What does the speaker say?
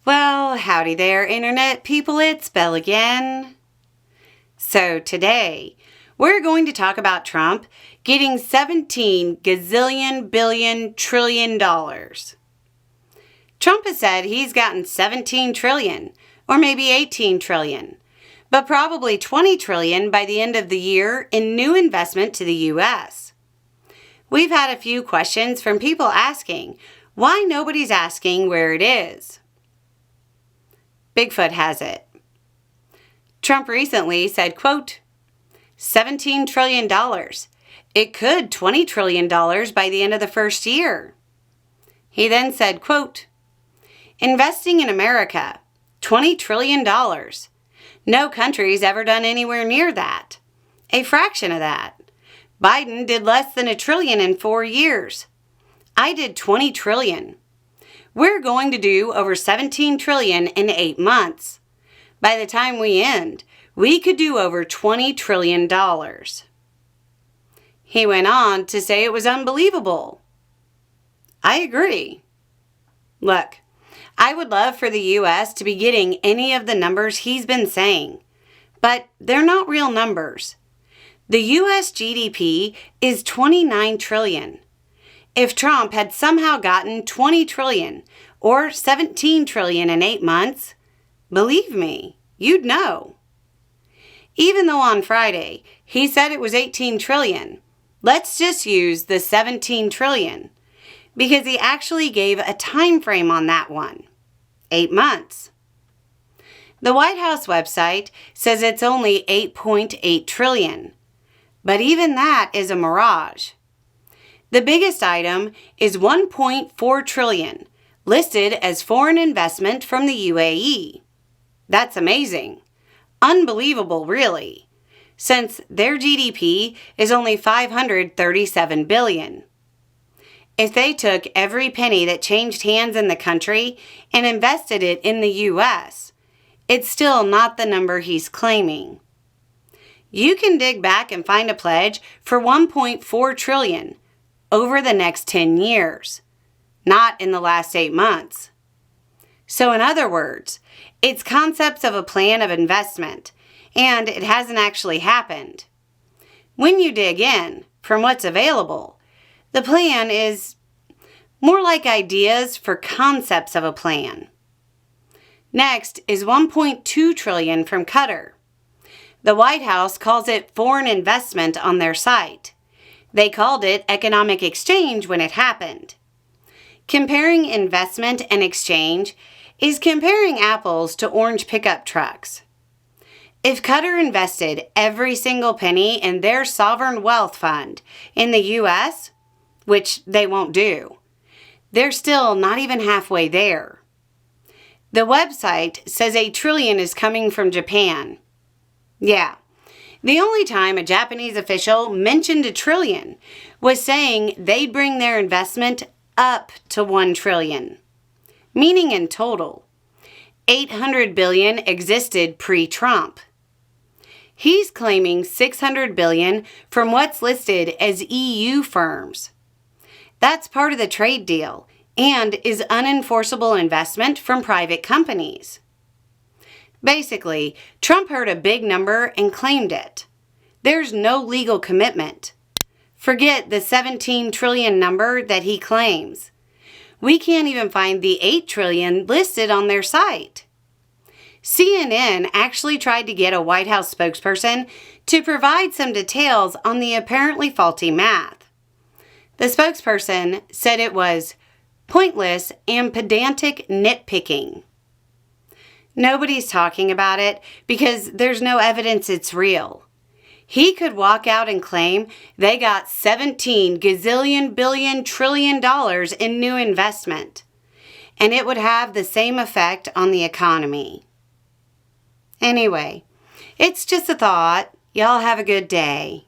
Well, howdy there, Internet people, it's Belle again. So today, we're going to talk about Trump getting 17 gazillion billion trillion dollars. Trump has said he's gotten 17 trillion, or maybe 18 trillion, but probably 20 trillion by the end of the year in new investment to the U.S. We've had a few questions from people asking why nobody's asking where it is. Bigfoot has it. Trump recently said, quote, $17 trillion. It could $20 trillion by the end of the first year. He then said, quote, investing in America, $20 trillion. No country's ever done anywhere near that. A fraction of that. Biden did less than $1 trillion in 4 years. I did $20 trillion. We're going to do over $17 trillion in 8 months. By the time we end, we could do over $20 trillion. He went on to say it was unbelievable. I agree. Look, I would love for the U.S. to be getting any of the numbers he's been saying, but they're not real numbers. The U.S. GDP is $29 trillion. If Trump had somehow gotten $20 trillion or $17 trillion in 8 months, believe me, you'd know. Even though on Friday he said it was $18 trillion, let's just use the $17 trillion because he actually gave a time frame on that one, 8 months. The White House website says it's only $8.8 trillion, but even that is a mirage. The biggest item is $1.4 trillion, listed as foreign investment from the UAE. That's amazing. Unbelievable, really, since their GDP is only $537 billion. If they took every penny that changed hands in the country and invested it in the U.S., it's still not the number he's claiming. You can dig back and find a pledge for $1.4 trillion over the next 10 years, not in the last 8 months. So in other words, it's concepts of a plan of investment, and it hasn't actually happened. When you dig in, from what's available, the plan is more like ideas for concepts of a plan. Next is $1.2 trillion from Qatar. The White House calls it foreign investment on their site. They called it economic exchange when it happened. Comparing investment and exchange is comparing apples to orange pickup trucks. If Qatar invested every single penny in their sovereign wealth fund in the U.S., which they won't do, they're still not even halfway there. The website says $1 trillion is coming from Japan. Yeah. The only time a Japanese official mentioned $1 trillion was saying they'd bring their investment up to $1 trillion, meaning in total, $800 billion existed pre-Trump. He's claiming $600 billion from what's listed as EU firms. That's part of the trade deal and is unenforceable investment from private companies. Basically, Trump heard a big number and claimed it. There's no legal commitment. Forget the 17 trillion number that he claims. We can't even find the 8 trillion listed on their site. CNN actually tried to get a White House spokesperson to provide some details on the apparently faulty math. The spokesperson said it was pointless and pedantic nitpicking. Nobody's talking about it because there's no evidence it's real. He could walk out and claim they got 17 gazillion billion trillion dollars in new investment, and it would have the same effect on the economy. Anyway, it's just a thought. Y'all have a good day.